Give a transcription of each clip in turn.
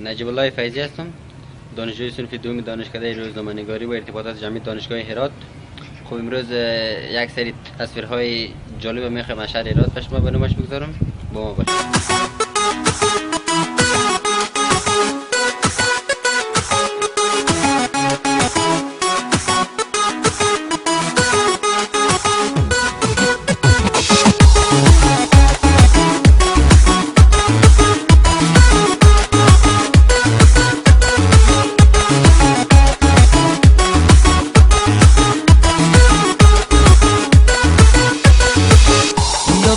نجیب الله فیضی هستم، دانشجوی صنف دوم دانشکده روزنامه‌نگاری و ارتباطات جمعی دانشگاه هرات. خب امروز یک سری تصویرهای جالب میخوایم از شهر هرات به شما به نمایش بگذارم. با ما باشید.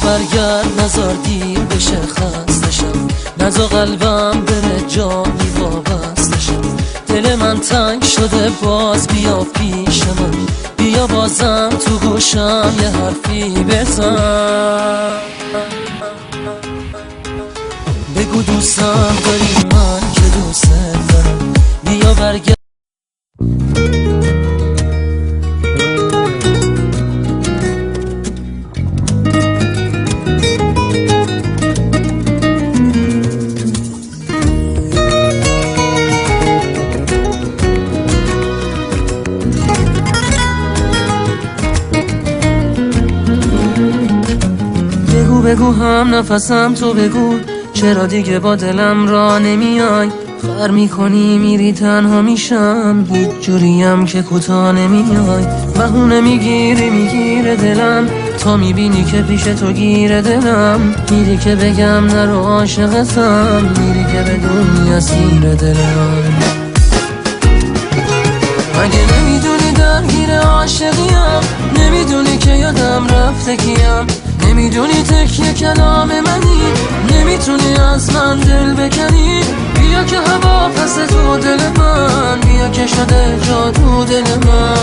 برگرد نزار دیر بشه خستشم، نزا قلبم بره جانی وابستشم. دل من تنگ شده باز بیا پیش من، بیا بازم تو گوشم یه حرفی بزن. بگو دوستم داری من که دوست دارم، بیا برگرد. بگو هم نفسم تو بگو، چرا دیگه با دلم را نمیای؟ خر میکنی میری تنها میشم، هیچ جوریم که کوتا نمیای. بهونه میگیره دلم، تا میبینی که پیش تو گیره دلم. میری که بگم نرو عاشقتم، میری که به دنیا سیر دلم. مگه نمیدونی درگیر عاشقیم؟ نمیدونی که یادم رفته کیم؟ نمیدونی تکیه کلام منی؟ نمیتونی از من دل بکنی؟ بیا که هوا پس تو دل من، بیا که شده جا تو دل من.